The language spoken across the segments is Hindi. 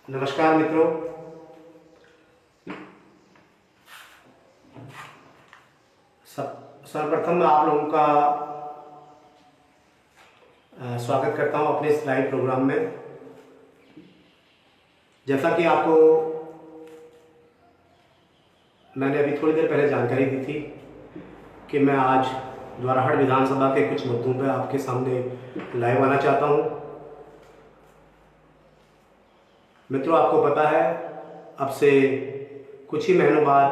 नमस्कार मित्रों। सर्वप्रथम मैं आप लोगों का स्वागत करता हूं अपने इस लाइव प्रोग्राम में। जैसा कि आपको मैंने अभी थोड़ी देर पहले जानकारी दी थी कि मैं आज द्वाराहाट विधानसभा के कुछ मुद्दों पर आपके सामने लाइव आना चाहता हूं। मित्रों, आपको पता है अब से कुछ ही महीनों बाद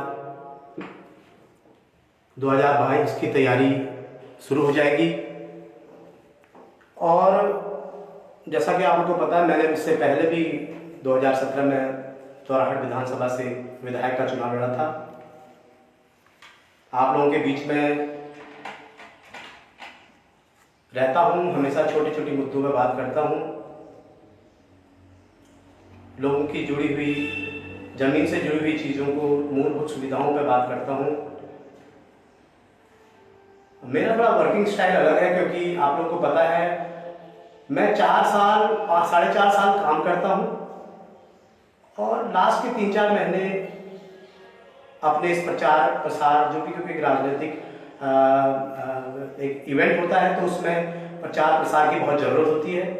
2022 की तैयारी शुरू हो जाएगी और जैसा कि आपको पता है मैंने इससे पहले भी 2017 में द्वाराहाट विधानसभा से विधायक का चुनाव लड़ा था। आप लोगों के बीच में रहता हूं, हमेशा छोटी छोटी मुद्दों पर बात करता हूं, लोगों की जुड़ी हुई जमीन से जुड़ी हुई चीज़ों को, मूलभूत सुविधाओं पर बात करता हूं। मेरा थोड़ा वर्किंग स्टाइल अलग है क्योंकि आप लोगों को पता है मैं 4.5 साल काम करता हूं और लास्ट के 3-4 महीने अपने इस प्रचार प्रसार, जो कि क्योंकि राजनीतिक एक इवेंट होता है तो उसमें प्रचार प्रसार की बहुत ज़रूरत होती है।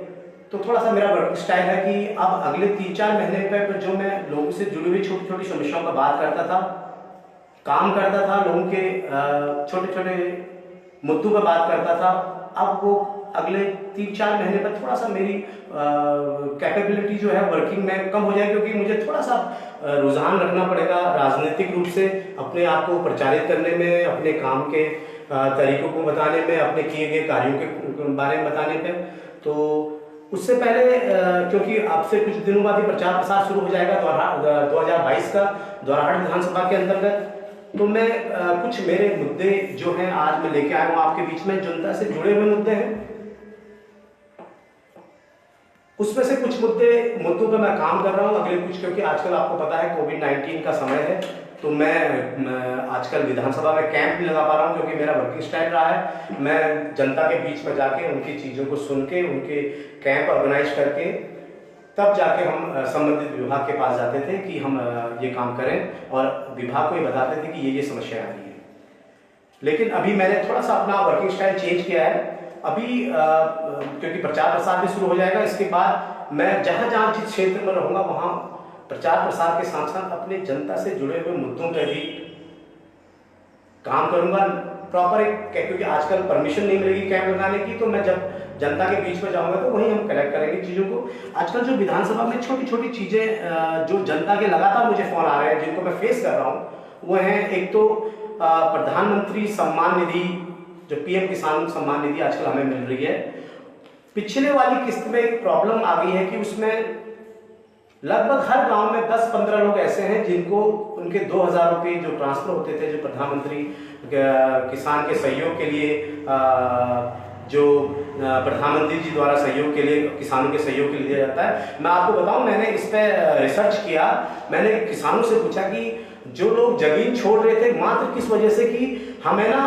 तो थोड़ा सा मेरा वर्किंग स्टाइल है कि अब अगले 3-4 महीने पर जो मैं लोगों से जुड़ी हुई छोटी छोटी समस्याओं पर बात करता था, काम करता था, लोगों के छोटे छोटे मुद्दों पर बात करता था, अब वो अगले 3-4 महीने पर थोड़ा सा मेरी कैपेबिलिटी जो है वर्किंग में कम हो जाए, क्योंकि मुझे थोड़ा सा रुझान रखना पड़ेगा राजनीतिक रूप से अपने आप को प्रचारित करने में, अपने काम के तरीकों को बताने में, अपने किए गए कार्यों के बारे में बताने में। तो उससे पहले क्योंकि अब से कुछ दिनों बाद ही प्रचार प्रसार शुरू हो जाएगा 2022 का द्वाराहाट विधानसभा के अंतर्गत, तो मैं कुछ मेरे मुद्दे जो हैं आज मैं लेके आया हूँ आपके बीच में, जनता से जुड़े हुए मुद्दे हैं। उसमें से कुछ मुद्दों पे मैं काम कर रहा हूँ, अगले कुछ, क्योंकि आजकल आपको पता है कोविड-19 का समय है, तो मैं आजकल विधानसभा में कैंप भी लगा पा रहा हूँ क्योंकि मेरा वर्किंग स्टाइल रहा है। मैं जनता के बीच में जाके उनकी चीज़ों को सुन के, उनके कैंप ऑर्गेनाइज करके तब जाके हम संबंधित विभाग के पास जाते थे कि हम ये काम करें और विभाग को ये बताते थे कि ये समस्या आ रही है। लेकिन अभी मैंने थोड़ा सा अपना वर्किंग स्टाइल चेंज किया है। अभी क्योंकि प्रचार प्रसार भी शुरू हो जाएगा, इसके बाद मैं जहाँ जहाँ जिस क्षेत्र में रहूँगा वहाँ प्रचार प्रसार के साथ साथ अपने जनता से जुड़े हुए मुद्दों पर भी काम करूँगा प्रॉपर। क्योंकि आजकल परमिशन नहीं मिलेगी कैंप लगाने की, तो मैं जब जनता के बीच में जाऊंगा तो वहीं हम कलेक्ट करेंगे चीज़ों को। आजकल जो विधानसभा में छोटी छोटी चीज़ें जो जनता के लगातार मुझे फ़ोन आ रहे हैं, जिनको मैं फेस कर रहा हूँ, वो हैं एक तो प्रधानमंत्री सम्मान निधि, जो पीएम किसान सम्मान निधि आजकल हमें मिल रही है। पिछले वाली किस्त में एक प्रॉब्लम आ गई है कि उसमें लगभग हर गांव में 10-15 लोग ऐसे हैं जिनको उनके 2000 रुपये जो ट्रांसफर होते थे, जो प्रधानमंत्री किसान के सहयोग के लिए, जो प्रधानमंत्री जी द्वारा सहयोग के लिए, किसानों के सहयोग के लिए दिया जाता है। मैं आपको बताऊं, मैंने इस पर रिसर्च किया। मैंने किसानों से पूछा कि जो लोग जमीन छोड़ रहे थे मात्र किस वजह से, कि हमें ना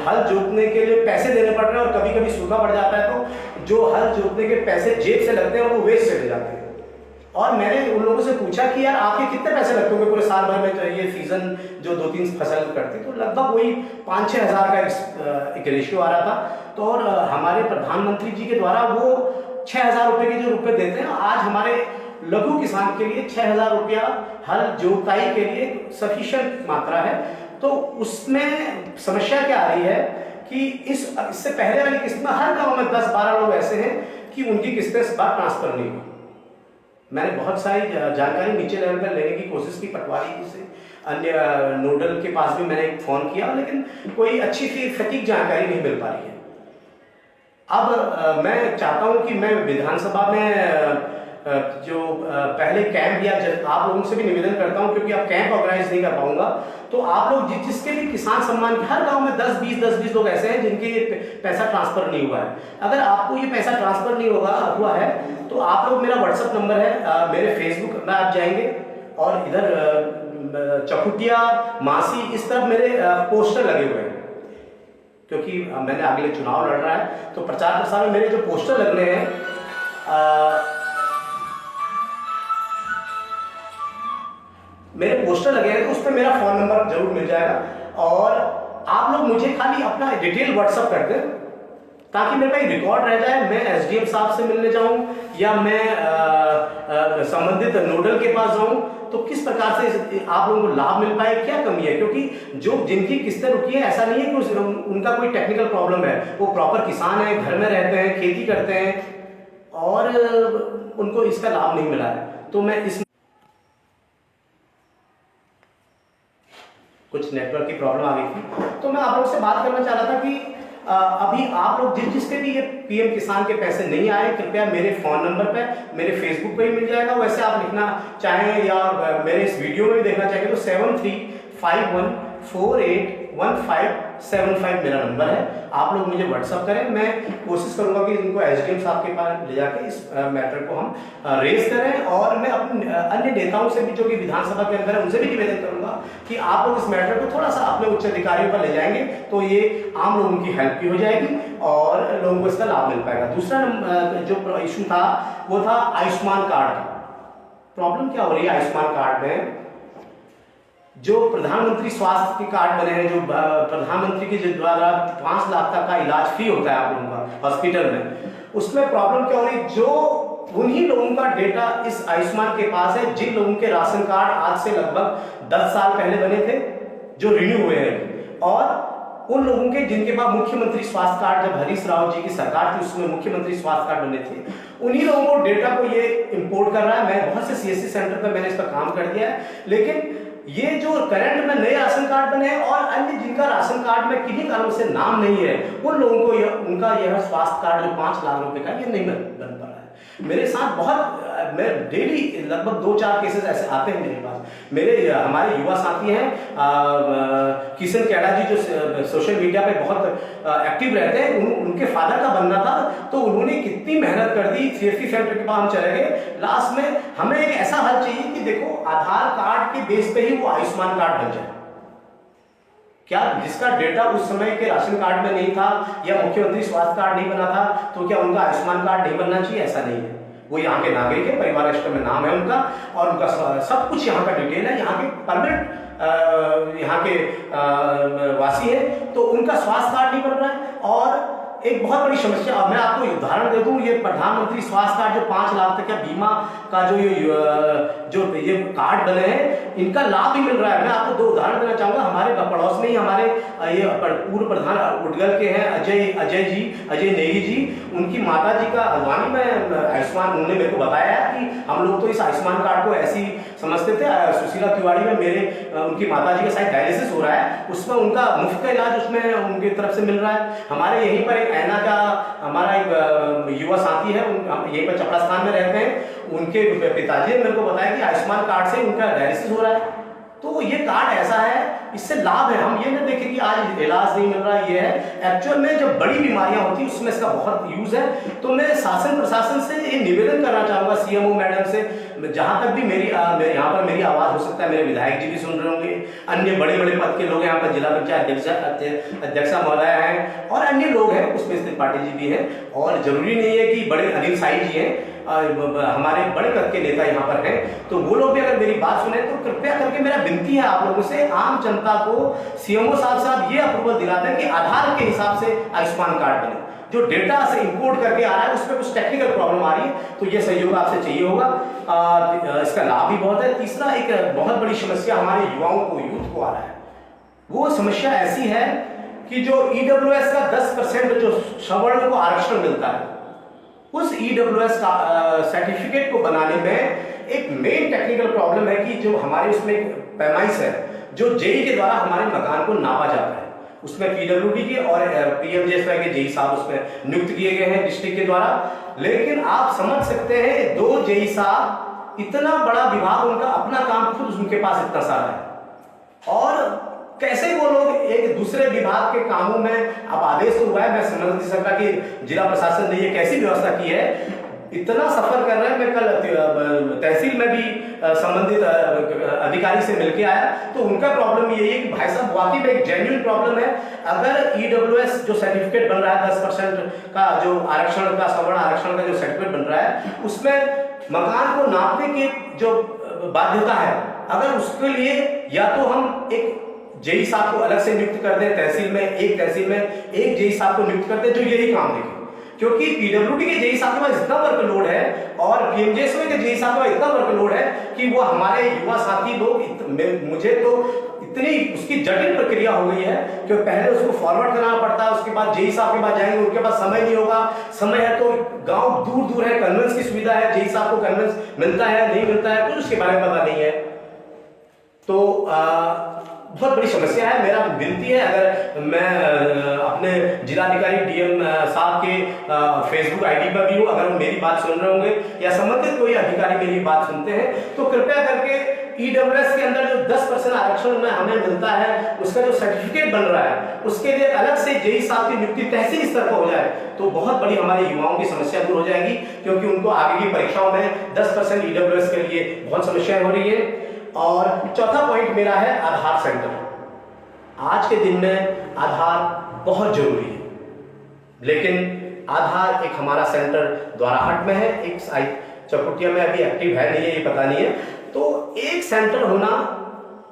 हल जोतने के लिए पैसे देने पड़ रहे हैं और कभी कभी सूखा पड़ जाता है तो जो हल जोतने के पैसे जेब से लगते हैं वो वेस्ट चले जाते हैं। और मैंने उन लोगों से पूछा कि यार आपके कितने पैसे लगते होंगे पूरे साल भर में, ये सीजन जो 2-3 फसल करते, तो लगभग वही 5-6 हज़ार का एक रेशियो आ रहा था। तो और हमारे प्रधानमंत्री जी के द्वारा वो 6,000 रुपये के जो रुपये देते हैं, आज हमारे लघु किसान के लिए 6,000 रुपया हल जोताई के लिए सफिशिएंट मात्रा है। तो उसमें समस्या क्या आ रही है कि इससे पहले वाली किस्त में हर गाँव में 10-12 लोग ऐसे हैं कि उनकी किस्तें इस बार ट्रांसफर नहीं हुई। मैंने बहुत सारी जानकारी नीचे लेवल पर लेने की कोशिश की, पटवारी से, अन्य नोडल के पास भी मैंने फ़ोन किया, लेकिन कोई अच्छी सी सटीक जानकारी नहीं मिल पा रही है। अब मैं चाहता हूं कि मैं विधानसभा में जो पहले कैंप, या आप लोगों से भी निवेदन करता हूं, क्योंकि अब कैंप ऑर्गेनाइज नहीं कर पाऊंगा, तो आप लोग जिसके भी किसान सम्मान, हर गांव में 10-20 लोग ऐसे हैं जिनके पैसा ट्रांसफर नहीं हुआ है। अगर आपको ये पैसा ट्रांसफर नहीं हुआ है तो आप लोग, मेरा व्हाट्सएप नंबर है, मेरे फेसबुक में आप जाएंगे और इधर चकुटिया मासी इस तरफ मेरे पोस्टर लगे हुए हैं, क्योंकि मैंने अगले चुनाव लड़ रहा है तो प्रचार प्रसार में मेरे जो पोस्टर लग रहे हैं, मेरे पोस्टर लगे हैं, तो उस पर मेरा फ़ोन नंबर जरूर मिल जाएगा। और आप लोग मुझे खाली अपना डिटेल व्हाट्सअप कर दें, ताकि मेरे पास रिकॉर्ड रह जाए। मैं एसडीएम साहब से मिलने जाऊं या मैं संबंधित नोडल के पास जाऊं, तो किस प्रकार से आप लोगों को लाभ मिल पाए, क्या कमी है। क्योंकि जो जिनकी किस्तें रुकी है, ऐसा नहीं है कि उनका कोई टेक्निकल प्रॉब्लम है, वो प्रॉपर किसान है, घर में रहते हैं, खेती करते हैं और उनको इसका लाभ नहीं मिला है। तो मैं इस कुछ नेटवर्क की प्रॉब्लम आ गई थी, तो मैं आप लोग से बात करना चाह रहा था कि अभी आप लोग जिसके भी ये पीएम किसान के पैसे नहीं आए, कृपया मेरे फोन नंबर पे, मेरे फेसबुक पे ही मिल जाएगा। वैसे आप लिखना चाहें या मेरे इस वीडियो में भी देखना चाहेंगे तो 7351481575 मेरा नंबर है। आप लोग मुझे व्हाट्सअप करें, मैं कोशिश करूंगा कि इनको एसडीएम साहब के पास ले जाके इस मैटर को हम रेज करें। और मैं अपने अन्य नेताओं से भी जो कि विधानसभा के अंदर है, उनसे भी निवेदन करूंगा कि आप लोग इस मैटर को थोड़ा सा अपने उच्च अधिकारियों पर ले जाएंगे, तो ये आम लोगों की हेल्प भी हो जाएगी और लोगों को इसका लाभ मिल पाएगा। दूसरा जो इशू था वो था आयुष्मान कार्ड। प्रॉब्लम क्या हो रही है आयुष्मान कार्ड में, जो प्रधानमंत्री स्वास्थ्य के कार्ड बने हैं, जो प्रधानमंत्री के द्वारा 5 लाख तक का इलाज फ्री होता है आप लोगों का हॉस्पिटल में, उसमें प्रॉब्लम क्या हो रही है, जो उन्हीं लोगों का डेटा इस आयुष्मान के पास है जिन लोगों के राशन कार्ड आज से लगभग 10 साल पहले बने थे, जो रिन्यू हुए हैं, और उन लोगों के जिनके पास मुख्यमंत्री स्वास्थ्य कार्ड, जब हरीश राव जी की सरकार थी उसमें मुख्यमंत्री स्वास्थ्य कार्ड बने थे, उन्हीं लोगों को डेटा को ये इंपोर्ट कर रहा है। मैं बहुत से सीएससी सेंटर पर मैंने इस पर काम कर दिया है, लेकिन ये जो करंट में नए राशन कार्ड बने हैं और अन्य जिनका राशन कार्ड में किन्हीं कारणों से नाम नहीं है, उन लोगों को उनका यह स्वास्थ्य कार्ड जो 5 लाख रुपए का ये नहीं बन पा रहा है। मेरे साथ बहुत मैं डेली लगभग 2-4 केसेस ऐसे आते हैं मेरे पास। मेरे हमारे युवा साथी हैं किशन कैडा जी, जो सोशल मीडिया पे बहुत एक्टिव रहते हैं, उनके फादर का बनना था, तो उन्होंने कितनी मेहनत कर दी, सीएससी सेंटर के पास हम चले गए। लास्ट में हमें एक ऐसा हल चाहिए कि देखो आधार कार्ड के बेस पे ही वो आयुष्मान कार्ड बन जाए। क्या जिसका डेटा उस समय के राशन कार्ड में नहीं था या मुख्यमंत्री स्वास्थ्य कार्ड नहीं बना था, तो क्या उनका आयुष्मान कार्ड नहीं बनना चाहिए? ऐसा नहीं है। वो यहाँ के नागरिक है, परिवार रजिस्टर में नाम है उनका, और उनका सब कुछ यहाँ का डिटेल है, यहाँ के परमानेंट यहाँ के वासी है, तो उनका स्वास्थ्य कार्ड नहीं बन रहा है। और एक बहुत बड़ी समस्या, अब मैं आपको उदाहरण दे दूं, ये प्रधानमंत्री स्वास्थ्य कार्ड जो 5 लाख तक का बीमा का जो ये कार्ड बने हैं, इनका लाभ भी मिल रहा है। मैं आपको 2 उदाहरण देना चाहूंगा। हमारे पड़ोस में ही हमारे ये पूर्व प्रधान उडगल के हैं अजय नेगी जी, उनकी माता जी का हल्द्वानी में आयुष्मान, उन्होंने मेरे को बताया कि हम लोग तो इस आयुष्मान कार्ड को ऐसी समझते थे, सुशीला तिवारी में उनकी माता जी का शायद डायलिसिस हो रहा है, उसमें उनका मुफ्त का इलाज उसमें उनकी तरफ से मिल रहा है। हमारे यहीं पर एक ऐना का हमारा एक युवा साथी है, यहीं पर चपड़ा स्थान में रहते हैं, उनके पिताजी ने मेरे को बताया कि आयुष्मान कार्ड से उनका डायलिसिस हो रहा है। तो ये कार्ड ऐसा है, इससे लाभ है। हम ये ना देखें कि आज इलाज नहीं मिल रहा, ये है एक्चुअल में जब बड़ी बीमारियां होती है उसमें इसका बहुत यूज है। तो मैं शासन प्रशासन से ये निवेदन करना चाहूंगा, सीएमओ मैडम से, जहां तक भी मेरी यहाँ पर मेरी आवाज हो सकता है, मेरे विधायक जी भी सुन रहे होंगे, अन्य बड़े बड़े पद के लोग यहाँ पर, जिला पंचायत अध्यक्षा महोदय हैं और अन्य लोग हैं, उसमें त्रिपाठी जी भी हैं, और जरूरी नहीं है कि बड़े अनिल साई जी हैं, हमारे बड़े कद के नेता यहाँ पर हैं, तो वो लोग भी अगर मेरी बात सुने तो कृपया करके मेरा विनती है आप लोगों से, आम जनता को सीएमओ साहब ये अप्रूवल दिलाते हैं कि आधार के हिसाब से आयुष्मान कार्ड बने। जो डेटा से इंपोर्ट करके आ रहा है उसमें कुछ टेक्निकल प्रॉब्लम आ रही है, तो ये सहयोग आपसे चाहिए होगा। इसका लाभ भी बहुत है। तीसरा, एक बहुत बड़ी समस्या हमारे युवाओं को, यूथ को आ रहा है, वो समस्या ऐसी है कि जो ईडब्ल्यूएस का 10% जो सवर्ण को आरक्षण मिलता है, उस ईडब्ल्यूएस का सर्टिफिकेट को बनाने में एक मेन टेक्निकल प्रॉब्लम है कि जो हमारे उसमें एक पैमाइश है, जो जेई के द्वारा हमारे मकान को नापा जाता है, उसमें पीडब्ल्यूडी के और पीएमजेएसवाई के जेई साहब उसमें नियुक्त किए गए हैं डिस्ट्रिक्ट के द्वारा। लेकिन आप समझ सकते हैं 2 जेई साहब, इतना बड़ा विभाग, उनका अपना काम खुद उनके पास इतना सारा है, और कैसे वो लोग एक दूसरे विभाग के कामों में, अब आदेश तो हुआ है, मैं समझ नहीं सकता कि जिला प्रशासन ने ये कैसी व्यवस्था की है, इतना सफर कर रहे हैं। मैं कल तहसील में भी संबंधित अधिकारी से मिलके आया, तो उनका प्रॉब्लम यही है कि भाई साहब वाकई में एक जेन्युइन प्रॉब्लम है। अगर ईडब्ल्यूएस जो सर्टिफिकेट बन रहा है 10% का जो आरक्षण का, सवर्ण आरक्षण का जो सर्टिफिकेट बन रहा है, उसमें मकान को नापने के जो बाध्यता है, अगर उसके लिए या तो हम एक जेई साहब को अलग से नियुक्त कर दें, तहसील में एक जेई साहब को नियुक्त कर दें जो यही काम देखे, क्योंकि पीडब्ल्यूडी के जेई साहब के पास इतना वर्कलोड है और पीएमजेएसवाई के जेई साहब के पास इतना वर्कलोड है कि वो हमारे युवा साथी लोग, मुझे तो इतनी उसकी जटिल प्रक्रिया हो गई है कि पहले उसको फॉरवर्ड कराना पड़ता है, उसके बाद जेई साहब के पास जाएंगे, उनके पास समय नहीं होगा, समय है तो गांव दूर दूर है, कन्वेंस की सुविधा है, जेई साहब को कन्वेंस मिलता है नहीं मिलता है कुछ उसके बारे में पता नहीं है, तो बहुत बड़ी समस्या है। मेरा विनती है, अगर मैं अपने जिलाधिकारी डीएम साहब के फेसबुक आईडी पर भी हूँ, अगर वो मेरी बात सुन रहे होंगे या संबंधित कोई अधिकारी मेरी बात सुनते हैं तो कृपया करके ईडब्ल्यूएस के अंदर जो 10% आरक्षण में हमें मिलता है उसका जो सर्टिफिकेट बन रहा है उसके लिए अलग से जेई साहब की नियुक्ति तहसील स्तर पर हो जाए तो बहुत बड़ी हमारे युवाओं की समस्या दूर हो जाएगी, क्योंकि उनको आगे की परीक्षाओं में 10% ईडब्ल्यूएस के लिए बहुत समस्याएं हो रही है। और चौथा पॉइंट मेरा है आधार सेंटर। आज के दिन में आधार बहुत जरूरी है, लेकिन आधार एक हमारा सेंटर द्वाराहाट में है, एक साइट चकुटिया में अभी एक्टिव है नहीं है, ये पता नहीं है, तो एक सेंटर होना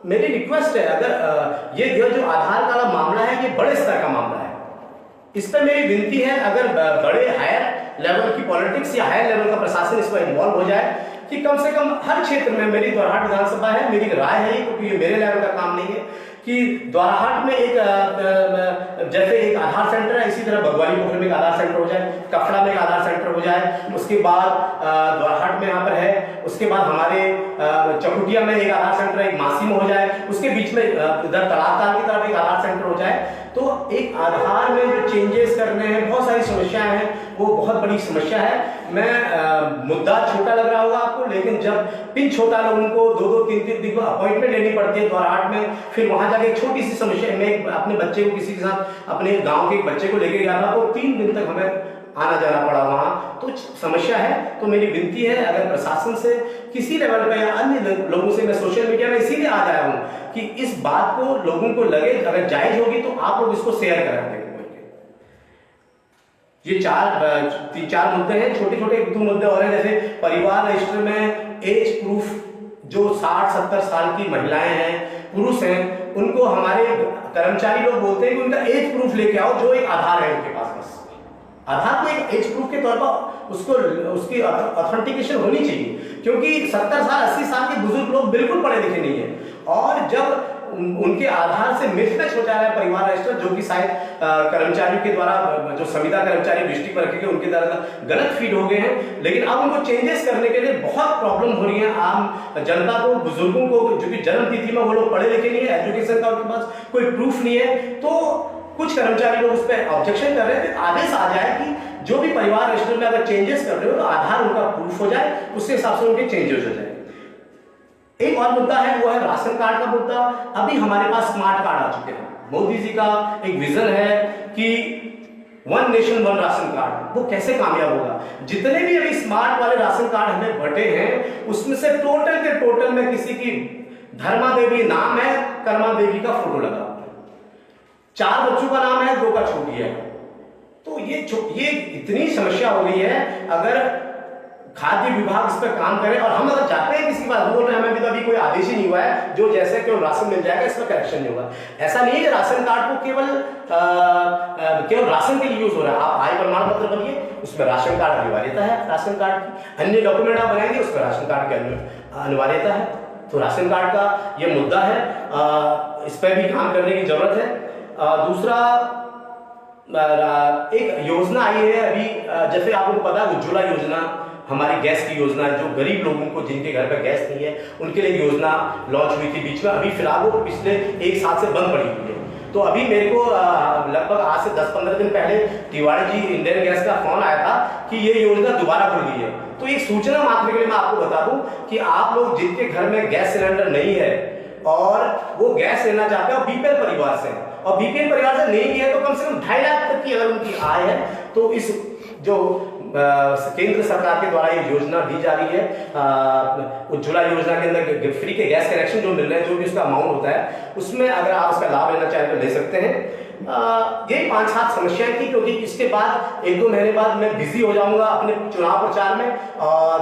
मेरी रिक्वेस्ट है। अगर ये जो आधार का मामला है ये बड़े स्तर का मामला है, इस पर मेरी विनती है अगर बड़े हायर लेवल की पॉलिटिक्स या हायर लेवल का प्रशासन इसमें इन्वॉल्व हो जाए कि कम से कम हर क्षेत्र में, मेरी द्वाराहाट विधानसभा है, मेरी राय है क्योंकि ये मेरे लेवल का काम नहीं है, कि द्वाराहाट में एक जैसे एक आधार सेंटर है, इसी तरह बगवाली पोखर में एक आधार सेंटर हो जाए, कफड़ा में एक आधार सेंटर हो जाए, उसके बाद द्वाराहाट में यहाँ पर है, उसके बाद हमारे चकुटिया में एक आधार सेंटर है, एक मासी में हो जाए, उसके बीच में इधर तलाबताल की तरफ एक आधार सेंटर हो जाए, तो एक आधार में जो चेंजेस करने हैं, बहुत सारी समस्याएं हैं, वो बहुत बड़ी समस्या है। मैं मुद्दा छोटा लग रहा होगा आपको, लेकिन जब पिंच होता है लोगों को 2-2, 3-3 दिन को अपॉइंटमेंट लेनी पड़ती है द्वाराहाट में, फिर वहां जाके एक छोटी सी समस्या, मैं अपने बच्चे को किसी के साथ अपने गांव के एक बच्चे को लेके गया था, तो 3 दिन तक हमें आना जाना पड़ा वहां, तो समस्या है। तो मेरी विनती है अगर प्रशासन से किसी लेवल पे या अन्य लोगों से, मैं सोशल मीडिया में इसीलिए आ जाया हूं कि इस बात को लोगों को लगे, अगर जायज होगी तो आप लोग इसको शेयर करा देंगे। ये 3-4 मुद्दे हैं, छोटे छोटे 1-2 मुद्दे और हैं, जैसे परिवार रजिस्टर में एज प्रूफ, जो 60-70 साल की महिलाएं हैं, पुरुष हैं, उनको हमारे कर्मचारी लोग बोलते हैं कि उनका एज प्रूफ लेके आओ, जो एक आधार है उनके पास। बस आधार को एक एज प्रूफ के तौर पर उसकी ऑथेंटिकेशन होनी चाहिए, क्योंकि 70 साल 80 साल के बुजुर्ग लोग बिल्कुल पढ़े लिखे नहीं है, और जब उनके आधार से मिसमैच हो जा रहा है परिवार रजिस्टर, जो कि शायद कर्मचारियों के द्वारा, जो संविदा कर्मचारी डिस्ट्रिक्ट पर रखे उनके द्वारा गलत फीड हो गए हैं, लेकिन अब उनको चेंजेस करने के लिए बहुत प्रॉब्लम हो रही है आम जनता को, बुजुर्गों को, जो कि जन्म तिथि में वो लोग पढ़े लिखे नहीं है, एजुकेशन का उनके पास कोई प्रूफ नहीं है, तो कुछ कर्मचारी लोग उस पर ऑब्जेक्शन कर रहे हैं। आदेश आ जाए कि जो भी परिवार रजिस्टर में अगर चेंजेस कर रहे हो तो आधार उनका प्रूफ हो जाए, उसके हिसाब से उनके चेंजेस हो जाए। एक और मुद्दा है, वो है राशन कार्ड का मुद्दा। अभी हमारे पास स्मार्ट कार्ड आ चुके हैं, मोदी जी का एक विजन है कि 1 नेशन 1 राशन कार्ड, वो कैसे कामयाब होगा? जितने भी अभी स्मार्ट वाले राशन कार्ड हमें बटे हैं, उसमें से टोटल के टोटल में किसी की धर्मा देवी नाम है, कर्मा देवी का फोटो लगा, 4 बच्चों का नाम है, 2 का छूट गया। तो ये इतनी समस्या हो गई है। अगर खाद्य विभाग इस पर काम करे, और हम अगर चाहते हैं किसी बात बोल रहे हैं, हमें भी तो अभी कोई आदेश ही नहीं हुआ है जो जैसे केवल राशन मिल जाएगा, इसमें करेक्शन नहीं होगा। ऐसा नहीं है कि राशन कार्ड को केवल राशन के लिए यूज हो रहा है। आप आय प्रमाण पत्र बनिए, उसमें राशन कार्ड अनिवार्यता है, राशन कार्ड की अन्य डॉक्यूमेंट आप बनाएंगे उसमें राशन कार्ड की अनिवार्यता है। तो राशन कार्ड का ये मुद्दा है, इस पर भी काम करने की जरूरत है। दूसरा, एक योजना आई है अभी, जैसे आपको पता है उज्ज्वला योजना, हमारी गैस की योजना है, जो गरीब लोगों को जिनके घर पर गैस नहीं है उनके लिए योजना लॉन्च हुई थी बीच में। अभी फिलहाल वो पिछले 1 साल से बंद पड़ी हुई है। तो अभी मेरे को लगभग आज से 10-15 दिन पहले तिवारी जी इंडियन गैस का फोन आया था कि ये योजना दोबारा खुल गई है। तो एक सूचना मात्र के लिए मैं आपको बता दूं कि आप लोग जिनके घर में गैस सिलेंडर नहीं है और वो गैस लेना चाहते हैं और बीपीएल परिवार से, और बीपीएल परिवार से नहीं भी है, तो कम से कम 2.5 लाख तक की अगर उनकी आय है, तो इस जो केंद्र सरकार के द्वारा ये योजना दी जा रही है, उज्ज्वला योजना के अंदर फ्री के गैस कनेक्शन जो मिल रहे हैं, जो भी उसका अमाउंट होता है, उसमें अगर आप उसका लाभ लेना चाहें तो ले सकते हैं। यही 5-7 समस्याएं थी, क्योंकि इसके बाद 1-2 महीने बाद मैं बिजी हो जाऊंगा अपने चुनाव प्रचार में,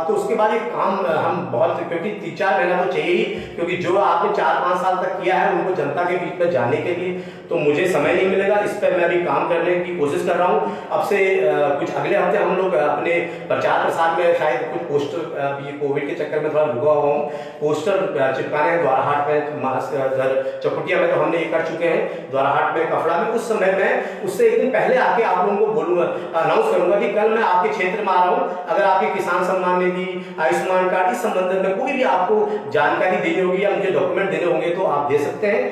तो उसके बाद ये काम हम बहुत, क्योंकि 3-4 महीना तो चाहिए ही, क्योंकि जो आपने 4-5 साल तक किया है उनको जनता के बीच में जाने के लिए तो मुझे समय नहीं मिलेगा। इस पर मैं अभी काम करने की कोशिश कर रहा हूँ। अब से कुछ अगले हफ्ते हम लोग अपने प्रचार प्रसार में शायद कुछ पोस्टर, ये कोविड के चक्कर में थोड़ा रुका हुआ हूँ, पोस्टर चिपकाने हैं द्वाराहाट में, चकुटिया में तो हमने ये कर चुके हैं, द्वाराहाट में, कपड़ा में। उस समय मैं उससे एक दिन पहले आके आप लोगों को बोलूंगा, अनाउंस करूंगा कि कल मैं आपके क्षेत्र में आ रहा हूँ। अगर आपके किसान सम्मान निधि, आयुष्मान कार्ड, इस संबंध में कोई भी आपको जानकारी देनी होगी या मुझे डॉक्यूमेंट देने होंगे तो आप दे सकते हैं।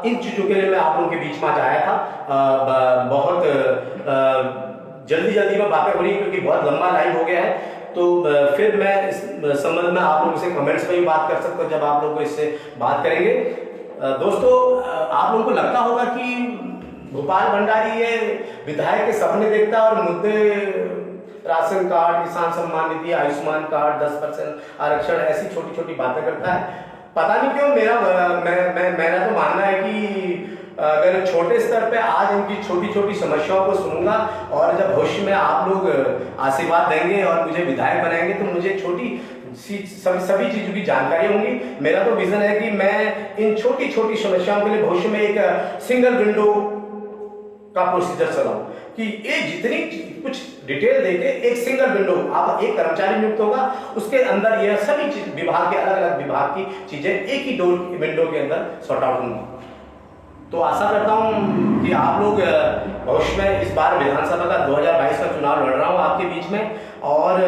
इन चीजों के लिए मैं आप लोगों के बीच में आज आया था। बहुत जल्दी में बातें हो रही, क्योंकि बहुत लंबा लाइव हो गया है, तो फिर मैं इस संबंध में आप लोगों से कमेंट्स में भी बात कर सकता हूँ जब आप लोग इससे बात करेंगे। दोस्तों, आप लोगों को लगता होगा कि भूपाल भंडारी ये विधायक के सपने देखता है और मुद्दे राशन कार्ड, किसान सम्मान निधि, आयुष्मान कार्ड, 10% आरक्षण, ऐसी छोटी छोटी बातें करता है। पता नहीं क्यों मेरा तो मानना है कि अगर छोटे स्तर पे आज इनकी छोटी छोटी समस्याओं को सुनूंगा और जब भविष्य में आप लोग आशीर्वाद देंगे और मुझे विधायक बनाएंगे तो मुझे सभी चीजों की जानकारी होंगी। मेरा तो विजन है कि मैं इन छोटी छोटी समस्याओं के लिए भविष्य में एक सिंगल विंडो का प्रोसीजर चलाऊं कि ये जितनी कुछ डिटेल देके एक सिंगल विंडो, आप एक कर्मचारी नियुक्त होगा, उसके अंदर यह सभी चीज विभाग के अलग अलग विभाग की चीजें एक ही डोर विंडो के अंदर सॉर्ट आउट होंगी। तो आशा करता हूं कि आप लोग भविष्य में, इस बार विधानसभा का 2022 का चुनाव लड़ रहा हूं आपके बीच में, और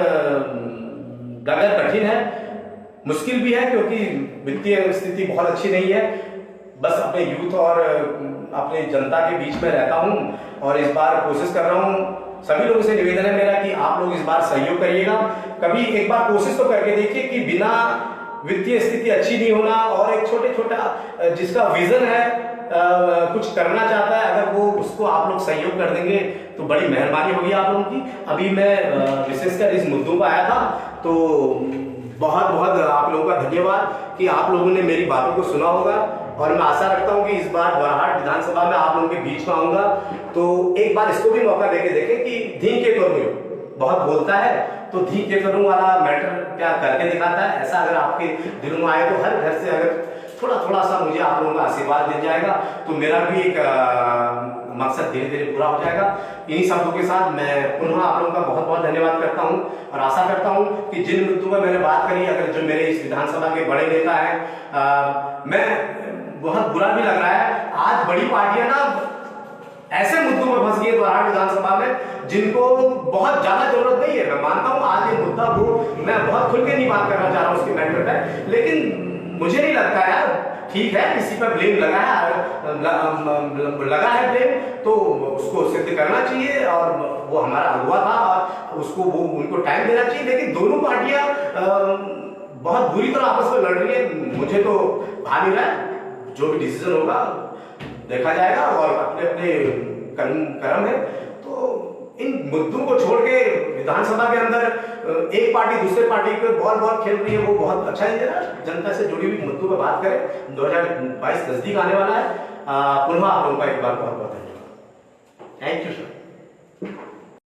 डगर कठिन है, मुश्किल भी है, क्योंकि वित्तीय स्थिति बहुत अच्छी नहीं है। बस अपने यूथ और अपने जनता के बीच में रहता हूं और इस बार कोशिश कर रहा हूं। सभी लोगों से निवेदन है मेरा कि आप लोग इस बार सहयोग करिएगा। कभी एक बार कोशिश तो करके देखिए कि बिना वित्तीय स्थिति अच्छी नहीं होना, और एक छोटा जिसका विजन है, कुछ करना चाहता है, अगर वो उसको आप लोग सहयोग कर देंगे तो बड़ी मेहरबानी होगी आप लोगों की। अभी मैं विशेषकर इस मुद्दों पर आया था, तो बहुत बहुत आप लोगों का धन्यवाद कि आप लोगों ने मेरी बातों को सुना होगा, और मैं आशा रखता हूं कि इस बार द्वाराहाट विधानसभा में आप लोगों के बीच में आऊंगा तो एक बार इसको भी मौका देके देखें कि धी के करूं, बहुत बोलता है तो धी के करूं वाला मैटर क्या करके दिखाता है। ऐसा अगर आपके दिल में आए तो हर घर से अगर थोड़ा थोड़ा सा मुझे आप लोगों का आशीर्वाद मिल जाएगा तो मेरा भी एक मकसद धीरे धीरे पूरा हो जाएगा। इन्हीं शब्दों के साथ मैं पुनः आप लोगों का बहुत बहुत धन्यवाद करता हूं, और आशा करता हूं कि जिन मुद्दों पर मैंने बात करी, अगर जो मेरे इस विधानसभा के बड़े नेता हैं, मैं बहुत बुरा भी लग रहा है, आज बड़ी पार्टियां ना ऐसे मुद्दों में फंस गई है द्वाराहाट विधानसभा में जिनको बहुत ज्यादा जरूरत नहीं है। मैं मानता हूं आज ये मुद्दा वो, मैं बहुत खुल के नहीं बात करना चाह रहा हूं उसके मैटर पे, लेकिन मुझे नहीं लगता यार, ठीक है किसी पर ब्लेम लगा है ब्लेम, तो उसको सिद्ध करना चाहिए, और वो हमारा अगुवा था और उसको वो उनको टाइम देना चाहिए। लेकिन दोनों पार्टियां बहुत बुरी तरह आपस में लड़ रही है, मुझे तो भाग नहीं रहा है। जो भी डिसीजन होगा देखा जाएगा, और अपने अपने कर्म है। तो इन मुद्दों को छोड़ के विधानसभा के अंदर एक पार्टी दूसरे पार्टी पे बॉल खेल रही है, वो बहुत अच्छा नहीं दे रहा। जनता से जुड़ी हुई मुद्दों पर बात करें। 2022 नजदीक आने वाला है। पुनः आप लोगों का एक बार बहुत बहुत धन्यवाद। Thank you sir.